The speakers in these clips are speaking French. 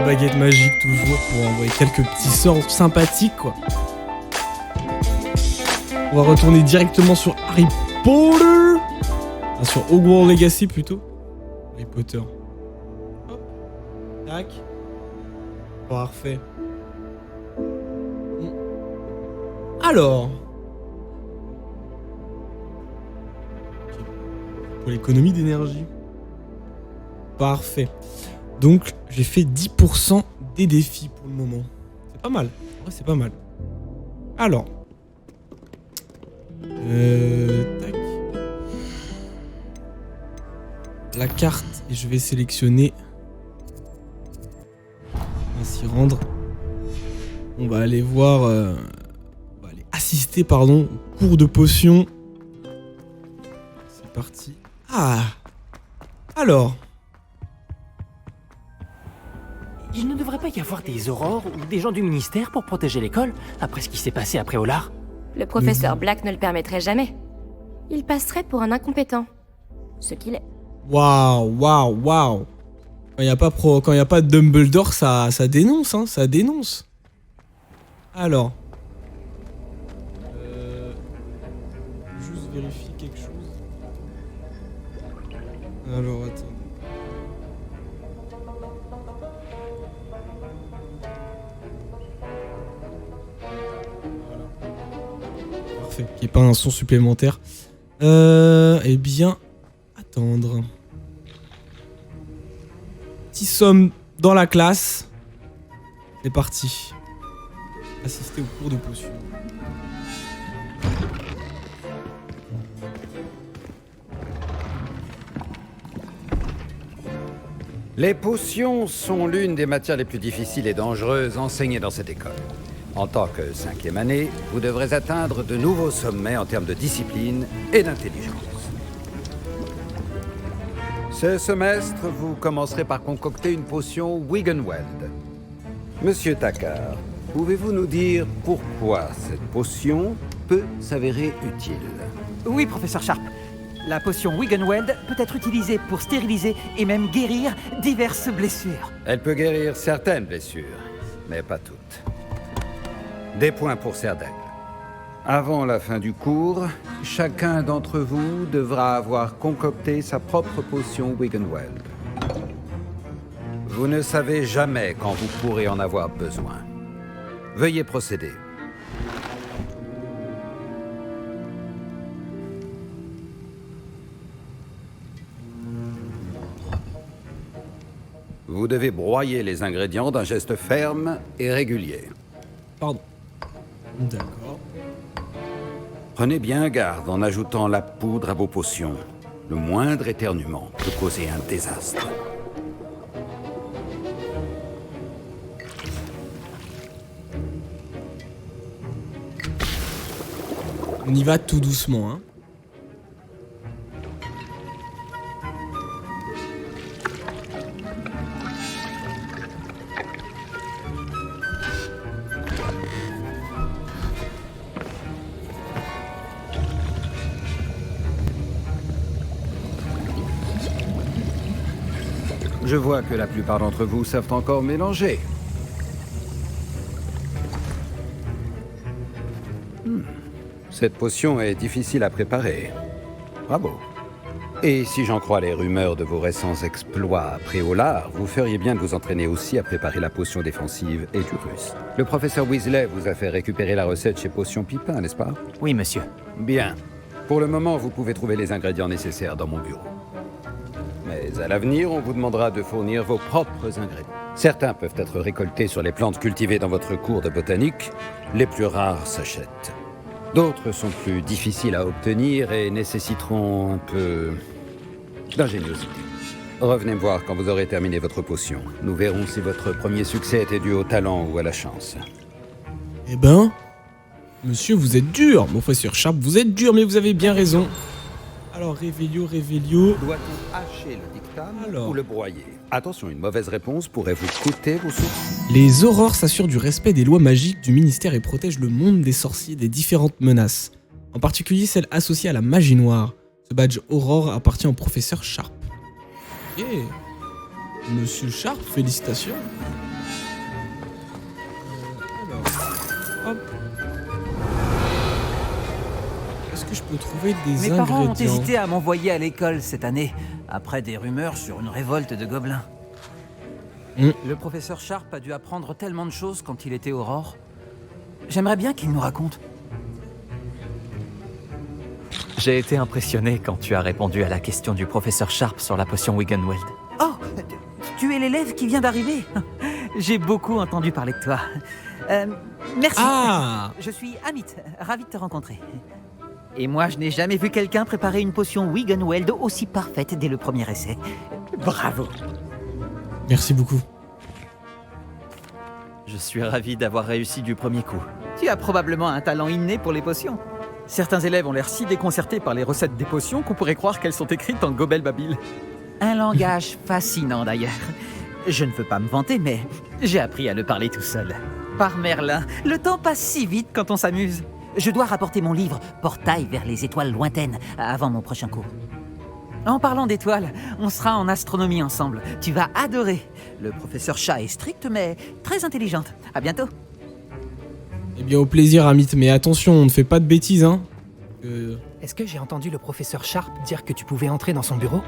baguette magique toujours pour envoyer quelques petits sorts sympathiques quoi. On va retourner directement sur Harry Potter. Enfin, sur Hogwarts Legacy plutôt. Harry Potter. Hop. Tac. Parfait. Alors. Okay. Pour l'économie d'énergie. Parfait. Donc, j'ai fait 10% des défis pour le moment. C'est pas mal. Ouais, c'est pas mal. Alors. Tac. La carte. Et je vais sélectionner. On va s'y rendre. On va aller voir... on va aller assister, pardon, au cours de potions. C'est parti. Ah. Alors... Il ne devrait pas y avoir des aurores ou des gens du ministère pour protéger l'école, après ce qui s'est passé après Olar. Le professeur Black ne le permettrait jamais. Il passerait pour un incompétent. Ce qu'il est. Waouh. Quand il n'y a pas de Dumbledore, ça dénonce, hein, ça dénonce. Alors. Juste vérifier quelque chose. Alors, attends. Parfait, qu'il n'y ait pas un son supplémentaire. Eh bien, attendre. Petit somme dans la classe. C'est parti. Assister au cours de potions. Les potions sont l'une des matières les plus difficiles et dangereuses enseignées dans cette école. En tant que 5e année, vous devrez atteindre de nouveaux sommets en termes de discipline et d'intelligence. Ce semestre, vous commencerez par concocter une potion Wiggenweld. Monsieur Takar, pouvez-vous nous dire pourquoi cette potion peut s'avérer utile? Oui, professeur Sharp. La potion Wiggenweld peut être utilisée pour stériliser et même guérir diverses blessures. Elle peut guérir certaines blessures, mais pas toutes. Des points pour Serdaigle. Avant la fin du cours, chacun d'entre vous devra avoir concocté sa propre potion Wiggenweld. Vous ne savez jamais quand vous pourrez en avoir besoin. Veuillez procéder. Vous devez broyer les ingrédients d'un geste ferme et régulier. Pardon. D'accord. Prenez bien garde en ajoutant la poudre à vos potions. Le moindre éternuement peut causer un désastre. On y va tout doucement, hein. Je vois que la plupart d'entre vous savent encore mélanger. Cette potion est difficile à préparer. Bravo. Et si j'en crois les rumeurs de vos récents exploits après Olar, vous feriez bien de vous entraîner aussi à préparer la potion défensive et du russe. Le professeur Weasley vous a fait récupérer la recette chez Potion Pipin, n'est-ce pas? Oui, monsieur. Bien. Pour le moment, vous pouvez trouver les ingrédients nécessaires dans mon bureau. Mais à l'avenir, on vous demandera de fournir vos propres ingrédients. Certains peuvent être récoltés sur les plantes cultivées dans votre cours de botanique. Les plus rares s'achètent. D'autres sont plus difficiles à obtenir et nécessiteront un peu d'ingéniosité. Revenez me voir quand vous aurez terminé votre potion. Nous verrons si votre premier succès était dû au talent ou à la chance. Eh ben, monsieur, vous êtes dur. Mon professeur Sharp, vous êtes dur, mais vous avez bien raison. Alors, Réveillot. Doit-on hacher le dictame ou le broyer? Attention, une mauvaise réponse pourrait vous coûter vos sources. Les aurores s'assurent du respect des lois magiques du ministère et protègent le monde des sorciers des différentes menaces, en particulier celles associées à la magie noire. Ce badge Aurore appartient au professeur Sharp. Ok. Monsieur Sharp, félicitations. hop. Est-ce que je peux trouver des Mes ingrédients? parents ont hésité à m'envoyer à l'école cette année, après des rumeurs sur une révolte de gobelins. Le professeur Sharp a dû apprendre tellement de choses quand il était Aurore. J'aimerais bien qu'il nous raconte. J'ai été impressionné quand tu as répondu à la question du professeur Sharp sur la potion Wiggenweld. Oh, tu es l'élève qui vient d'arriver. J'ai beaucoup entendu parler de toi. Merci. Ah! Je suis Amit, ravi de te rencontrer. Et moi, je n'ai jamais vu quelqu'un préparer une potion Wiggenweld aussi parfaite dès le premier essai. Bravo. Merci beaucoup. Je suis ravi d'avoir réussi du premier coup. Tu as probablement un talent inné pour les potions. Certains élèves ont l'air si déconcertés par les recettes des potions qu'on pourrait croire qu'elles sont écrites en gobel babil. Un langage fascinant d'ailleurs. Je ne veux pas me vanter, mais j'ai appris à le parler tout seul. Par Merlin, le temps passe si vite quand on s'amuse. Je dois rapporter mon livre « Portail vers les étoiles lointaines » avant mon prochain cours. En parlant d'étoiles, on sera en astronomie ensemble. Tu vas adorer. Le professeur Chat est strict, mais très intelligente. À bientôt. Eh bien, au plaisir, Amit. Mais attention, on ne fait pas de bêtises, hein. Est-ce que j'ai entendu le professeur Sharp dire que tu pouvais entrer dans son bureau?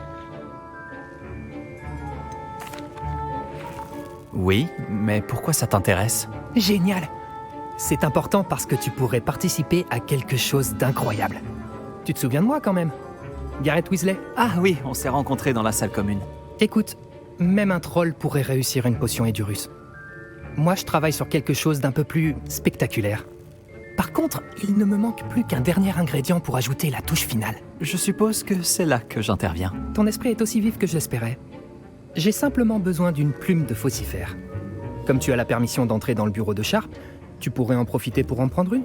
Oui, mais pourquoi ça t'intéresse? Génial! C'est important parce que tu pourrais participer à quelque chose d'incroyable. Tu te souviens de moi quand même? Gareth Weasley? Ah oui, on s'est rencontrés dans la salle commune. Écoute, même un troll pourrait réussir une potion Edurus. Moi, je travaille sur quelque chose d'un peu plus spectaculaire. Par contre, il ne me manque plus qu'un dernier ingrédient pour ajouter la touche finale. Je suppose que c'est là que j'interviens. Ton esprit est aussi vif que je l'espérais. J'ai simplement besoin d'une plume de faucifère. Comme tu as la permission d'entrer dans le bureau de Sharp, tu pourrais en profiter pour en prendre une?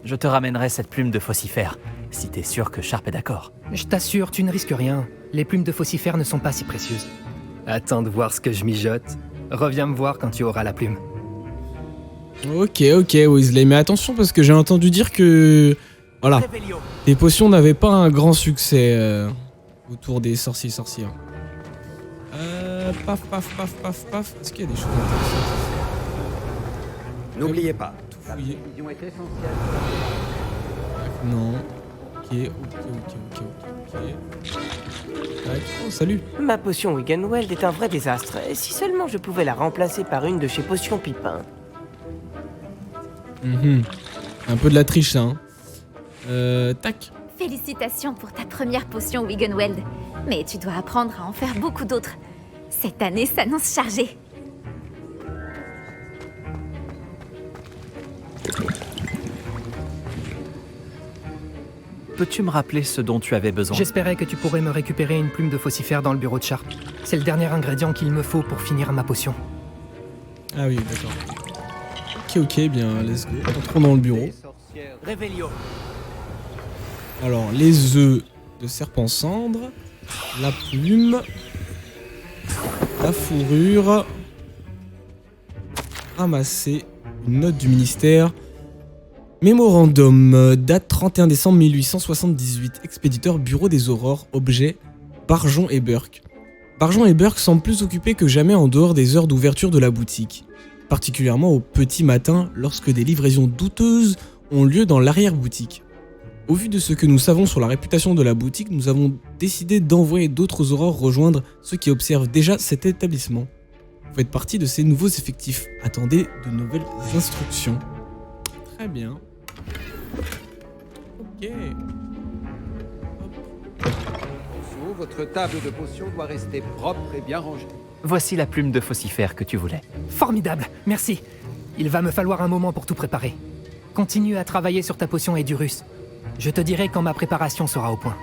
Je te ramènerai cette plume de faucifère, si t'es sûr que Sharp est d'accord. Je t'assure, tu ne risques rien. Les plumes de faucifère ne sont pas si précieuses. Attends de voir ce que je mijote. Reviens me voir quand tu auras la plume. Ok, Weasley. Mais attention, parce que j'ai entendu dire que... Voilà. Les potions n'avaient pas un grand succès autour des sorciers-sorcières. Paf. Est-ce qu'il y a des choses intéressantes? N'oubliez pas, Tout la fouiller. précision est essentielle. Non. Ok. Tac. Oh, salut. Ma potion Wiggenweld est un vrai désastre. Si seulement je pouvais la remplacer par une de chez Potions Pipin. Un peu de la triche, ça. Hein. Tac. Félicitations pour ta première potion Wiggenweld. Mais tu dois apprendre à en faire beaucoup d'autres. Cette année s'annonce chargée. Peux-tu me rappeler ce dont tu avais besoin? J'espérais que tu pourrais me récupérer une plume de faucifère dans le bureau de Sharp. C'est le dernier ingrédient qu'il me faut pour finir ma potion. Ah oui, d'accord. Ok, bien, let's go. Entrons dans le bureau. Révélio. Alors, les œufs de serpent cendre, la plume, la fourrure, ramasser une note du ministère. Mémorandum, date 31 décembre 1878, expéditeur Bureau des Aurores, objet Barjon et Burke. Barjon et Burke semblent plus occupés que jamais en dehors des heures d'ouverture de la boutique, particulièrement au petit matin lorsque des livraisons douteuses ont lieu dans l'arrière-boutique. Au vu de ce que nous savons sur la réputation de la boutique, nous avons décidé d'envoyer d'autres aurores rejoindre ceux qui observent déjà cet établissement. Vous faites partie de ces nouveaux effectifs. Attendez de nouvelles instructions. Très bien. Ok. Attention, votre table de potions doit rester propre et bien rangée. Voici la plume de faucifère que tu voulais. Formidable, merci. Il va me falloir un moment pour tout préparer. Continue à travailler sur ta potion Edurus. Je te dirai quand ma préparation sera au point.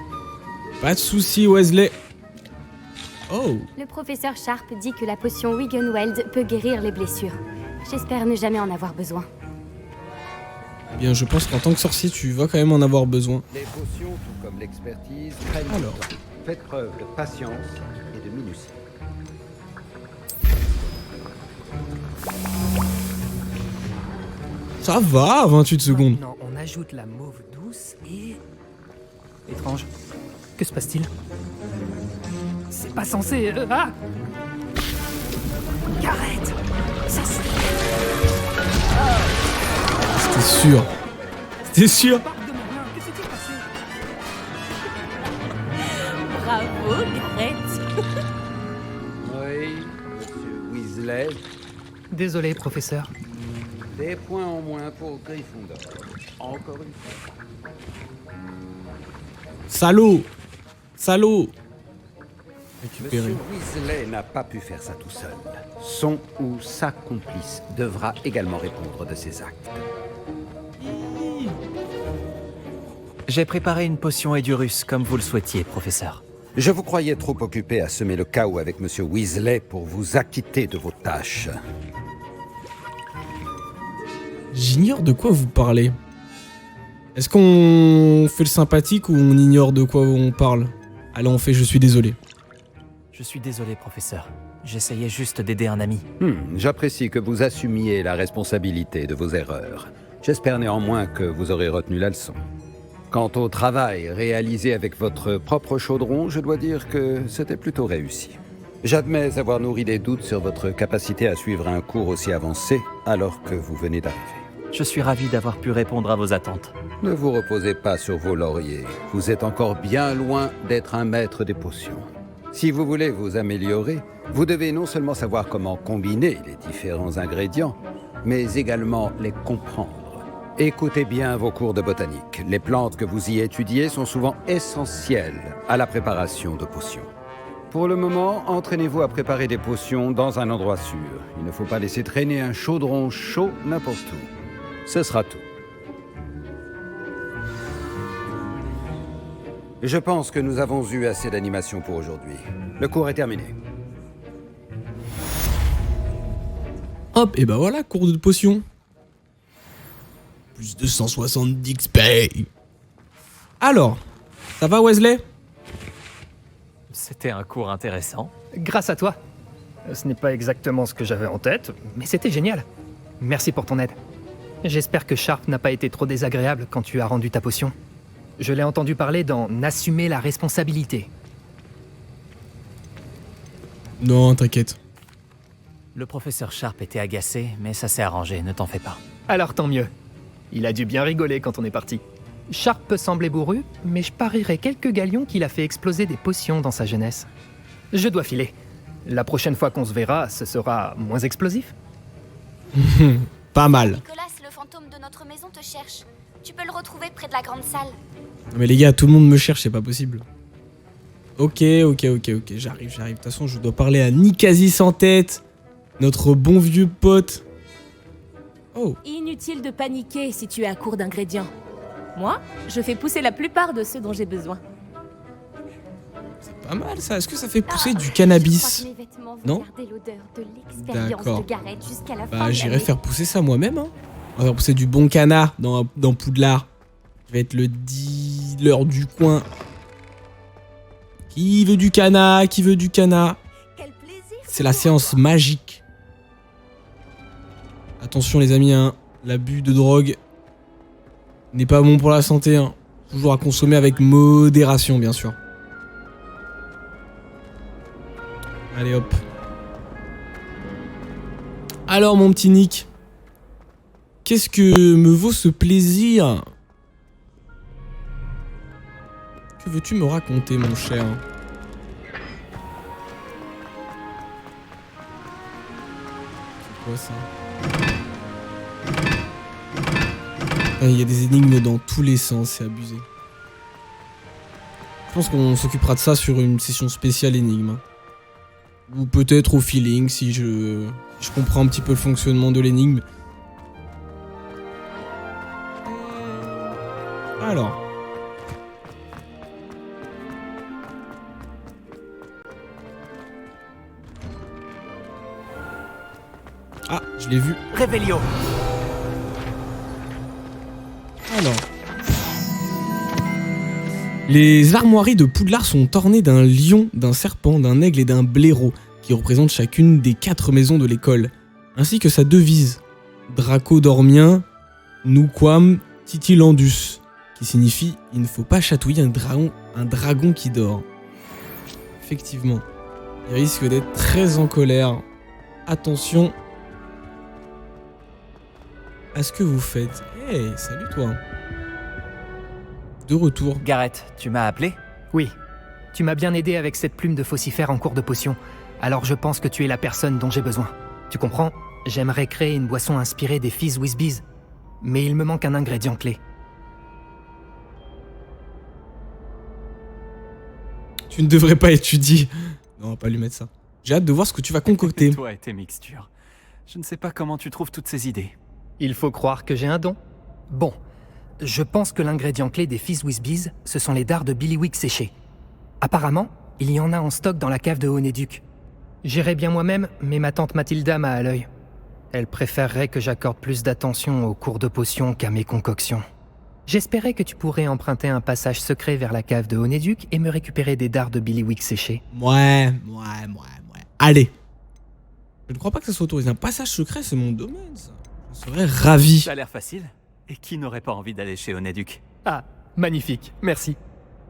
Pas de soucis, Weasley. Oh. Le professeur Sharp dit que la potion Wiggenweld peut guérir les blessures. J'espère ne jamais en avoir besoin. Eh bien, je pense qu'en tant que sorcier, tu vas quand même en avoir besoin. Les potions, tout comme l'expertise, prennent du Alors. temps. Faites preuve de patience et de minutie. Ça va, 28 secondes. Maintenant, on ajoute la mauve douce et... Étrange. Que se passe-t-il? C'est pas censé... Ah! Gareth! C'était sûr. C'était sûr. Bravo, Garrett. Oui, monsieur Weasley. Désolé, professeur. Des points en moins pour Gryffondor. Encore une fois. Salaud. Salaud. Récupéré. Monsieur Weasley n'a pas pu faire ça tout seul. Son ou sa complice devra également répondre de ses actes. J'ai préparé une potion Edurus, comme vous le souhaitiez, professeur. Je vous croyais trop occupé à semer le chaos avec monsieur Weasley pour vous acquitter de vos tâches. J'ignore de quoi vous parlez. Est-ce qu'on fait le sympathique ou on ignore de quoi on parle? Allez, on fait je suis désolé. Je suis désolé, professeur. J'essayais juste d'aider un ami. J'apprécie que vous assumiez la responsabilité de vos erreurs. J'espère néanmoins que vous aurez retenu la leçon. Quant au travail réalisé avec votre propre chaudron, je dois dire que c'était plutôt réussi. J'admets avoir nourri des doutes sur votre capacité à suivre un cours aussi avancé alors que vous venez d'arriver. Je suis ravi d'avoir pu répondre à vos attentes. Ne vous reposez pas sur vos lauriers. Vous êtes encore bien loin d'être un maître des potions. Si vous voulez vous améliorer, vous devez non seulement savoir comment combiner les différents ingrédients, mais également les comprendre. Écoutez bien vos cours de botanique. Les plantes que vous y étudiez sont souvent essentielles à la préparation de potions. Pour le moment, entraînez-vous à préparer des potions dans un endroit sûr. Il ne faut pas laisser traîner un chaudron chaud n'importe où. Ce sera tout. Je pense que nous avons eu assez d'animation pour aujourd'hui. Le cours est terminé. Hop, et bah voilà, cours de potion. Plus de 170 XP. Alors, ça va Weasley? C'était un cours intéressant. Grâce à toi. Ce n'est pas exactement ce que j'avais en tête, mais c'était génial. Merci pour ton aide. J'espère que Sharp n'a pas été trop désagréable quand tu as rendu ta potion. Je l'ai entendu parler d'en assumer la responsabilité. Non, t'inquiète. Le professeur Sharp était agacé, mais ça s'est arrangé, ne t'en fais pas. Alors tant mieux. Il a dû bien rigoler quand on est parti. Sharp peut sembler bourru, mais je parierais quelques galions qu'il a fait exploser des potions dans sa jeunesse. Je dois filer. La prochaine fois qu'on se verra, ce sera moins explosif. Pas mal. Nicolas, le fantôme de notre maison te cherche. Tu peux le retrouver près de la grande salle. Non mais les gars, tout le monde me cherche, c'est pas possible. Ok, j'arrive. De toute façon, je dois parler à Nicasis en tête. Notre bon vieux pote. Oh. Inutile de paniquer si tu es à court d'ingrédients. Moi, je fais pousser la plupart de ceux dont j'ai besoin. C'est pas mal ça. Est-ce que ça fait pousser du cannabis? Non. D'accord. Bah j'irai faire pousser ça moi-même. Hein. On va faire pousser du bon canard dans Poudlard. Je vais être le dealer du coin. Qui veut du canard? Qui veut du canard? C'est la séance magique. Attention les amis, hein. L'abus de drogue n'est pas bon pour la santé. Hein. Toujours à consommer avec modération, bien sûr. Allez hop. Alors mon petit Nick, qu'est-ce que me vaut ce plaisir? Que veux-tu me raconter, mon cher? C'est quoi ça? Il y a des énigmes dans tous les sens, c'est abusé. Je pense qu'on s'occupera de ça sur une session spéciale énigme. Ou peut-être au feeling, si je comprends un petit peu le fonctionnement de l'énigme. Alors. Ah, je l'ai vu. Révélio. Alors. Les armoiries de Poudlard sont ornées d'un lion, d'un serpent, d'un aigle et d'un blaireau, qui représentent chacune des 4 maisons de l'école, ainsi que sa devise, Draco Dormien, Nuquam Titilandus, qui signifie « Il ne faut pas chatouiller un dragon qui dort ». Effectivement, il risque d'être très en colère. Attention, à ce que vous faites. Hey, salut toi. De retour. Gareth, tu m'as appelé? Oui. Tu m'as bien aidé avec cette plume de faucifère en cours de potion. Alors je pense que tu es la personne dont j'ai besoin. Tu comprends? J'aimerais créer une boisson inspirée des Fizz Whiz. Mais il me manque un ingrédient clé. Tu ne devrais pas étudier. Non, on va pas lui mettre ça. J'ai hâte de voir ce que tu vas concocter. Toi et tes mixtures. Je ne sais pas comment tu trouves toutes ces idées. Il faut croire que j'ai un don. Bon, je pense que l'ingrédient clé des Fizz Whiz, ce sont les dards de Billywick séchés. Apparemment, il y en a en stock dans la cave de Honeduc. J'irai bien moi-même, mais ma tante Mathilda m'a à l'œil. Elle préférerait que j'accorde plus d'attention aux cours de potions qu'à mes concoctions. J'espérais que tu pourrais emprunter un passage secret vers la cave de Honeduc et me récupérer des dards de Billywick séchés. Ouais. Allez. Je ne crois pas que ça soit autorisé. Un passage secret, c'est mon domaine, ça. Je serais ravi. Ça a l'air facile. Et qui n'aurait pas envie d'aller chez Honeduc? Ah, magnifique, merci.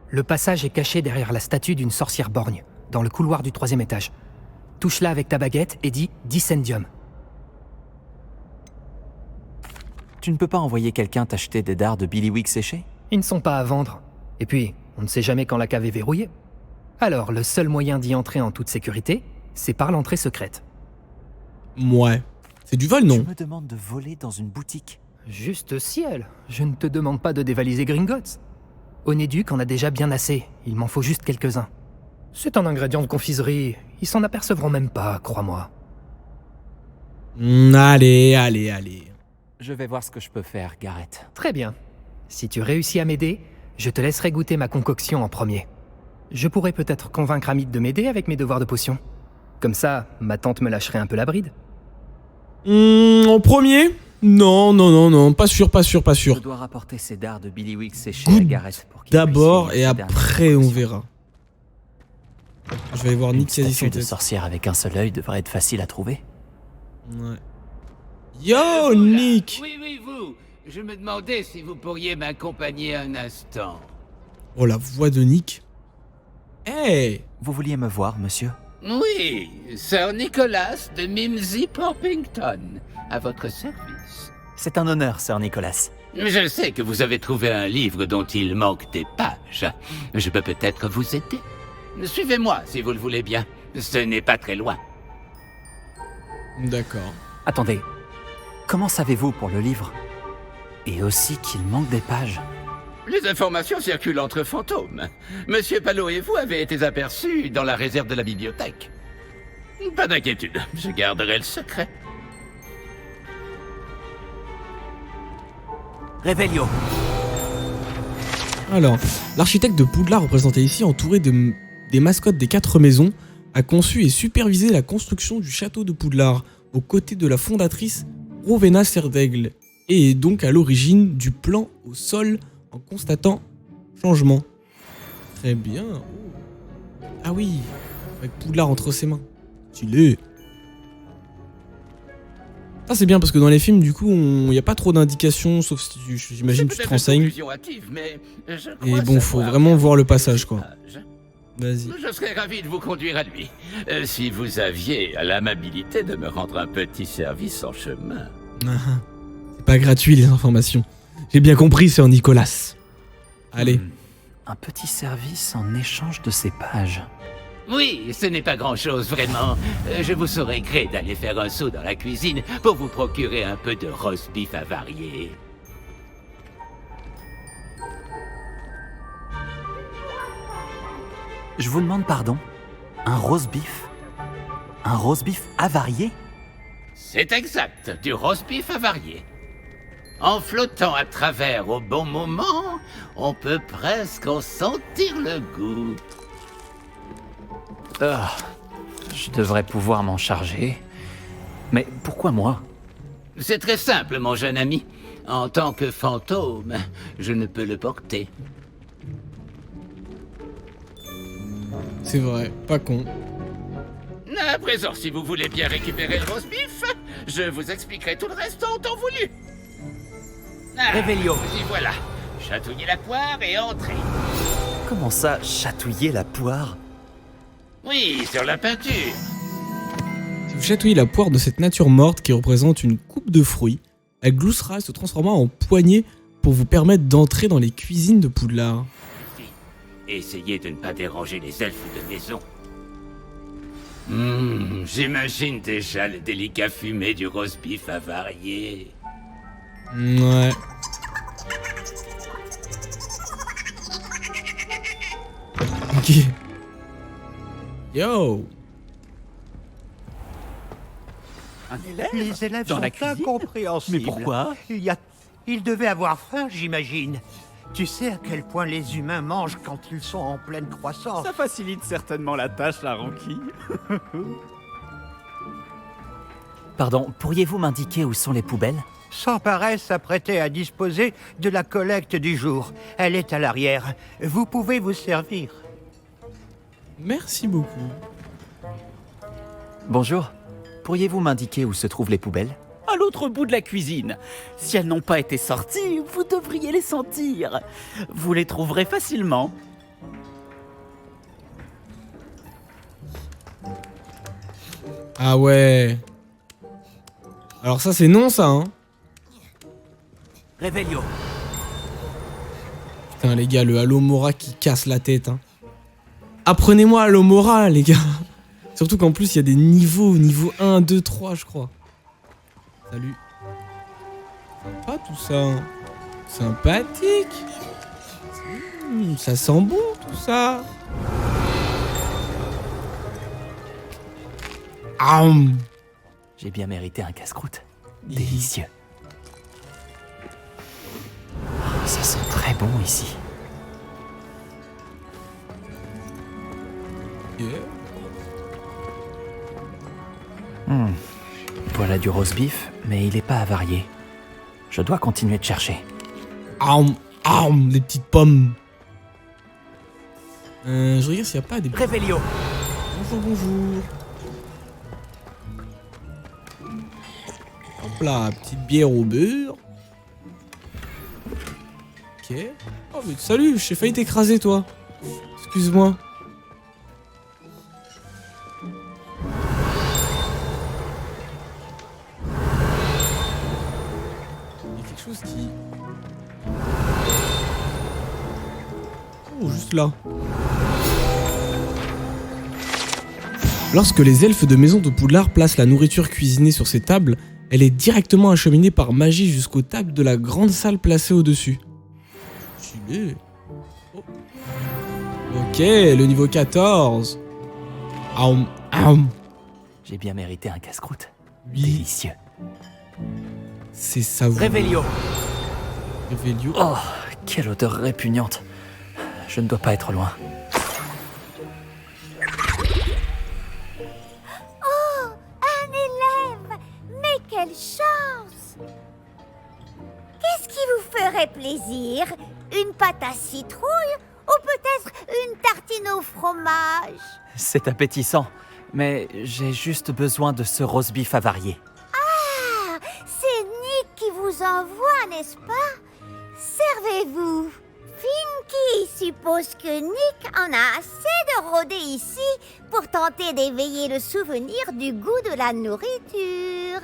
Le passage est caché derrière la statue d'une sorcière borgne, dans le couloir du 3e étage. Touche-la avec ta baguette et dis « Discendium ». Tu ne peux pas envoyer quelqu'un t'acheter des dards de Billywick séchés? Ils ne sont pas à vendre. Et puis, on ne sait jamais quand la cave est verrouillée. Alors, le seul moyen d'y entrer en toute sécurité, c'est par l'entrée secrète. Ouais. C'est du vol, non? Tu me demandes de voler dans une boutique? Juste ciel, je ne te demande pas de dévaliser Gringotts. Honeduc en a déjà bien assez, il m'en faut juste quelques-uns. C'est un ingrédient de confiserie, ils s'en apercevront même pas, crois-moi. Allez. Je vais voir ce que je peux faire, Gareth. Très bien. Si tu réussis à m'aider, je te laisserai goûter ma concoction en premier. Je pourrais peut-être convaincre Amit de m'aider avec mes devoirs de potion. Comme ça, ma tante me lâcherait un peu la bride. En premier? Non, pas sûr. Je dois rapporter ces dards de Billywick séchés à Goûte Gareth pour qu'il d'abord puisse y et accéder à après ma on concoction. verra. Je vais aller voir Une Nick quasi statue sans de tête. sorcière avec un seul œil devrait être facile à trouver. Ouais. Yo, Nick! Oui, vous. Je me demandais si vous pourriez m'accompagner un instant. Oh, la voix de Nick. Hey! Vous vouliez me voir, monsieur? Oui, Sir Nicholas de Mimsy Porpington, à votre service. C'est un honneur, Sir Nicholas. Je sais que vous avez trouvé un livre dont il manque des pages. Je peux peut-être vous aider. Suivez-moi, si vous le voulez bien. Ce n'est pas très loin. D'accord. Attendez, comment savez-vous pour le livre? Et aussi qu'il manque des pages. Les informations circulent entre fantômes. Monsieur Palot et vous avez été aperçus dans la réserve de la bibliothèque. Pas d'inquiétude, je garderai le secret. Revelio. Alors, l'architecte de Poudlard, représenté ici, entouré des mascottes des 4 maisons, a conçu et supervisé la construction du château de Poudlard, aux côtés de la fondatrice Rowena Serdaigle, et est donc à l'origine du plan au sol en constatant changement. Très bien. Oh. Ah oui, avec Poudlard entre ses mains. Stylé. Ça c'est bien parce que dans les films, du coup, il n'y a pas trop d'indications, sauf si j'imagine tu te renseignes. Et bon, faut vraiment voir le passage, quoi. Vas-y. Je serais ravi de vous conduire à lui. Si vous aviez l'amabilité de me rendre un petit service en chemin. C'est pas gratuit les informations. J'ai bien compris, Sir Nicholas. Allez. Un petit service en échange de ces pages. Oui, ce n'est pas grand-chose, vraiment. Je vous saurais gré d'aller faire un saut dans la cuisine pour vous procurer un peu de roast beef avarié. Je vous demande pardon. Un roast beef? Un roast beef avarié? C'est exact, du roast beef avarié. En flottant à travers au bon moment, on peut presque en sentir le goût. Je devrais pouvoir m'en charger. Mais pourquoi moi? C'est très simple, mon jeune ami. En tant que fantôme, je ne peux le porter. C'est vrai, pas con. À présent, si vous voulez bien récupérer le roast beef, je vous expliquerai tout le reste en temps voulu. Revelio. Y voilà. Chatouillez la poire et entrez. Comment ça, chatouiller la poire? Oui, sur la peinture. Si vous chatouillez la poire de cette nature morte qui représente une coupe de fruits, Elle gloussera et se transformera en poignée pour vous permettre d'entrer dans les cuisines de Poudlard. Essayez de ne pas déranger les elfes de maison. J'imagine déjà le délicat fumé du roast-beef avarié. Ouais. Ok. Yo. Un élève Les élèves dans sont la cuisine? incompréhensibles. Mais pourquoi? Il devait avoir faim, j'imagine. Tu sais à quel point les humains mangent quand ils sont en pleine croissance. Ça facilite certainement la tâche, la ronquille. Pardon, pourriez-vous m'indiquer où sont les poubelles? Sans paresse s'apprêter à disposer de la collecte du jour. Elle est à l'arrière. Vous pouvez vous servir. Merci beaucoup. Bonjour. Pourriez-vous m'indiquer où se trouvent les poubelles? À l'autre bout de la cuisine. Si elles n'ont pas été sorties, vous devriez les sentir. Vous les trouverez facilement. Ah ouais. Alors ça c'est non ça hein. Réveillon. Putain les gars, le Halo Mora qui casse la tête hein. Apprenez-moi Halo Mora les gars. Surtout qu'en plus il y a des niveaux, niveau 1, 2, 3 je crois. Salut. Sympa tout ça hein. Sympathique. Ça sent bon tout ça. Aum. J'ai bien mérité un casse-croûte. Délicieux. Ça sent très bon ici. Voilà du roast beef, mais il est pas avarié. Je dois continuer de chercher. Aum, aum, les petites pommes. Je regarde s'il n'y a pas des... Réveillon. Bonjour, bonjour. Hop là, petite bière au beurre. Ok. Oh mais salut, j'ai failli t'écraser toi. Excuse-moi. Il y a quelque chose qui... Oh, juste là. Lorsque les elfes de Maison de Poudlard placent la nourriture cuisinée sur ces tables, elle est directement acheminée par magie jusqu'aux tables de la grande salle placée au-dessus. Stylé. Oh. Ok, le niveau 14. Aum, aum. J'ai bien mérité un casse-croûte. Oui. Délicieux. C'est savoureux. Réveillon. Réveillon. Oh, quelle odeur répugnante. Je ne dois pas être loin. Oh, un élève! Mais quelle chance! Qu'est-ce qui vous ferait plaisir? Une pâte à citrouille ou peut-être une tartine au fromage? C'est appétissant, mais j'ai juste besoin de ce roast beef avarié. Ah, c'est Nick qui vous envoie, n'est-ce pas? Servez-vous. Finky suppose que Nick en a assez de rôder ici pour tenter d'éveiller le souvenir du goût de la nourriture.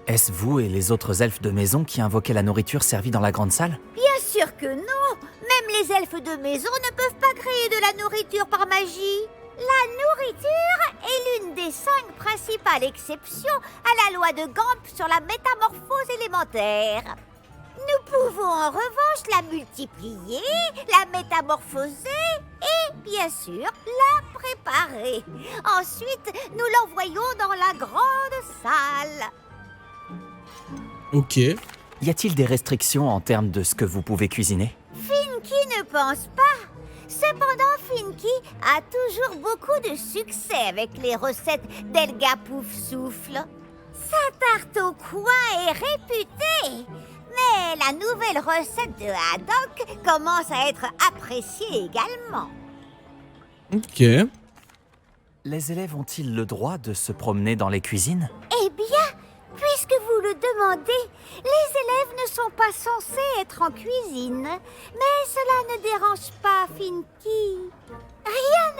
Est-ce vous et les autres elfes de maison qui invoquaient la nourriture servie dans la grande salle? Bien sûr que non. Même les elfes de maison ne peuvent pas créer de la nourriture par magie. La nourriture est l'une des 5 principales exceptions à la loi de Gamp sur la métamorphose élémentaire. Nous pouvons en revanche la multiplier, la métamorphoser et, bien sûr, la préparer. Ensuite, nous l'envoyons dans la grande salle. Ok. Y a-t-il des restrictions en termes de ce que vous pouvez cuisiner? Finky ne pense pas. Cependant, Finky a toujours beaucoup de succès avec les recettes d'Elga Poufsouffle. Sa tarte au coin est réputée. Mais la nouvelle recette de Haddock commence à être appréciée également. Ok. Les élèves ont-ils le droit de se promener dans les cuisines? Eh bien, puisque vous le demandez, les élèves ne sont pas censés être en cuisine. Mais cela ne dérange pas Finky. Rien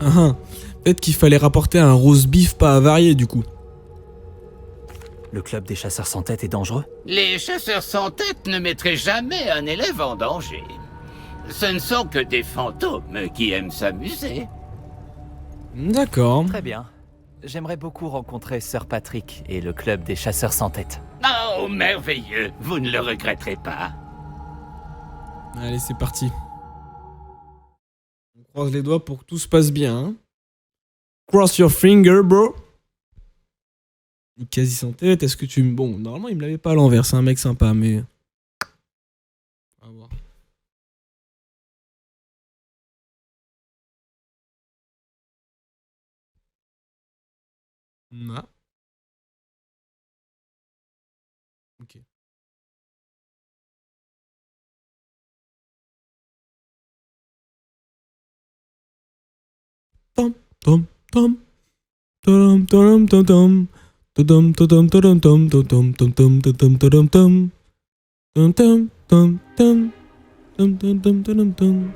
Peut-être qu'il fallait rapporter un roast beef pas avarié du coup. Le club des chasseurs sans tête est dangereux? Les chasseurs sans tête ne mettraient jamais un élève en danger. Ce ne sont que des fantômes qui aiment s'amuser. D'accord. Très bien. J'aimerais beaucoup rencontrer Sir Patrick et le club des chasseurs sans tête. Oh, merveilleux. Vous ne le regretterez pas. Allez, c'est parti. On croise les doigts pour que tout se passe bien. Hein. Cross your finger, bro. Quasi sans tête, est-ce que tu... Bon, normalement, il me l'avait pas à l'envers. C'est un mec sympa, mais... On va voir. Non. Ok. Tom, tom, tom. Tom, tom, tom, tom. Tom, tom, tom, tom, tom, tom, tom, tom, tom, tom, tom, tom, tom. Tom, tom, tom, tom. Tom, tom, tom, tom, tom.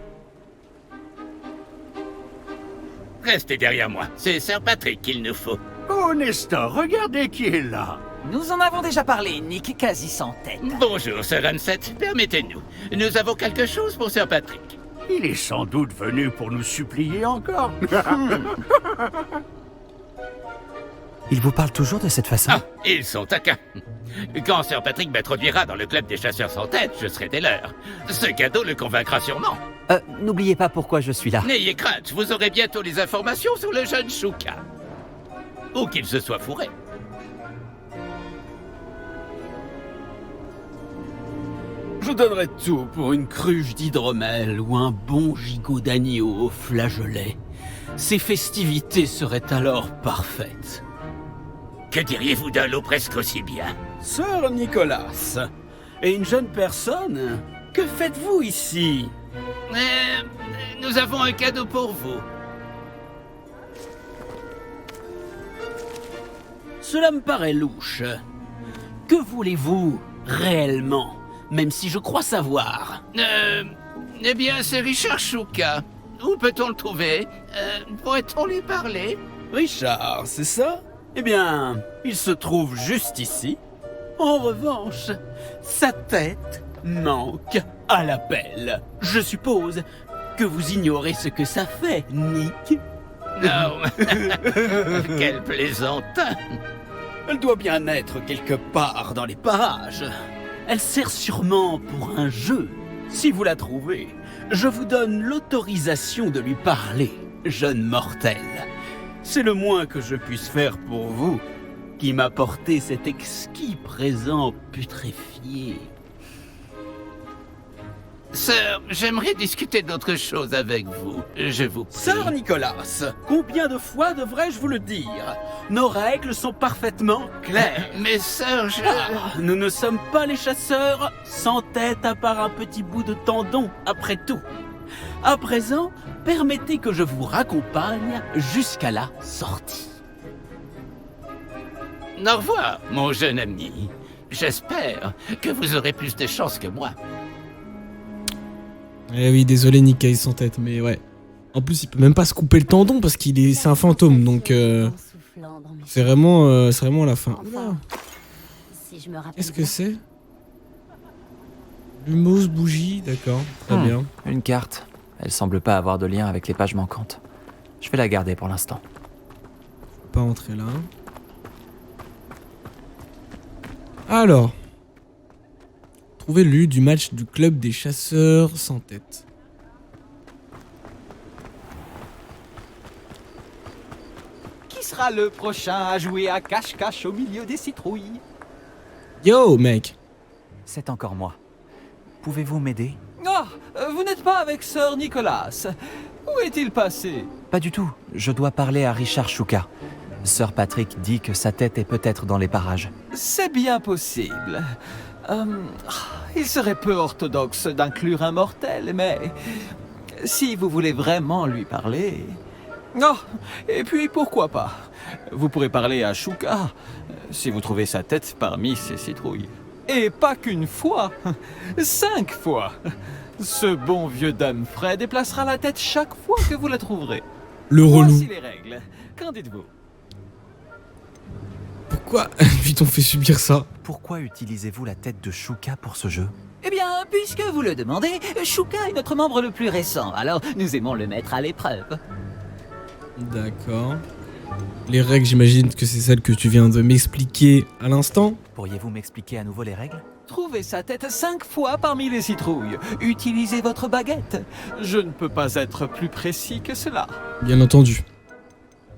Restez derrière moi. C'est Sir Patrick qu'il nous faut. Oh, Nestor, regardez qui est là. Nous en avons déjà parlé, Nick, quasi sans tête. Bonjour, Sir Ansett. Permettez-nous. Nous avons quelque chose pour Sir Patrick. Il est sans doute venu pour nous supplier encore. Il vous parle toujours de cette façon? Ah, ils sont taquins. Quand Sir Patrick m'introduira dans le club des chasseurs sans tête, je serai des leurs. Ce cadeau le convaincra sûrement. N'oubliez pas pourquoi je suis là. N'ayez crainte, vous aurez bientôt les informations sur le jeune Shuka. Ou qu'il se soit fourré. Je donnerais tout pour une cruche d'hydromel ou un bon gigot d'agneau au flageolet. Ces festivités seraient alors parfaites. Que diriez-vous d'un lot presque aussi bien? Sir Nicolas, et une jeune personne, que faites-vous ici? Nous avons un cadeau pour vous. Cela me paraît louche. Que voulez-vous réellement, même si je crois savoir? Eh bien, c'est Richard Shuka. Où peut-on le trouver? Pourrait-on lui parler? Richard, c'est ça? Eh bien, il se trouve juste ici. En revanche, sa tête manque à l'appel. Je suppose que vous ignorez ce que ça fait, Nick. Non. Quel plaisantin. Elle doit bien être quelque part dans les parages. Elle sert sûrement pour un jeu. Si vous la trouvez, je vous donne l'autorisation de lui parler, jeune mortel. C'est le moins que je puisse faire pour vous, qui m'apportez cet exquis présent putréfié. Sir, j'aimerais discuter d'autre chose avec vous. Je vous prie. Sir Nicolas, combien de fois devrais-je vous le dire? Nos règles sont parfaitement claires. Mais Sir, nous ne sommes pas les chasseurs sans tête à part un petit bout de tendon, après tout. À présent, permettez que je vous raccompagne jusqu'à la sortie. Au revoir, mon jeune ami. J'espère que vous aurez plus de chance que moi. Eh oui, désolé Nick, il sans tête, mais ouais. En plus, il peut même pas se couper le tendon parce c'est un fantôme, donc c'est vraiment la fin. Qu'est-ce que c'est? Lumos bougie, d'accord, très bien. Une carte. Elle semble pas avoir de lien avec les pages manquantes. Je vais la garder pour l'instant. Faut pas entrer là. Alors. Trouver le lieu du match du club des chasseurs sans tête. Qui sera le prochain à jouer à cache-cache au milieu des citrouilles? Yo, mec. C'est encore moi. Pouvez-vous m'aider? Vous n'êtes pas avec Sir Nicolas. Où est-il passé? Pas du tout. Je dois parler à Richard Shuka. Sir Patrick dit que sa tête est peut-être dans les parages. C'est bien possible. Il serait peu orthodoxe d'inclure un mortel, mais si vous voulez vraiment lui parler... et puis pourquoi pas? Vous pourrez parler à Shuka, si vous trouvez sa tête parmi ces citrouilles. Et pas qu'une fois, 5 fois. Ce bon vieux Dumfrey déplacera la tête chaque fois que vous la trouverez. Le relou. Voici les règles. Qu'en dites-vous? Pourquoi lui t'ont fait subir ça? Pourquoi utilisez-vous la tête de Shuka pour ce jeu? Eh bien, puisque vous le demandez, Shuka est notre membre le plus récent, alors nous aimons le mettre à l'épreuve. D'accord. Les règles, j'imagine que c'est celles que tu viens de m'expliquer à l'instant. Pourriez-vous m'expliquer à nouveau les règles? Trouvez sa tête 5 fois parmi les citrouilles. Utilisez votre baguette. Je ne peux pas être plus précis que cela. Bien entendu.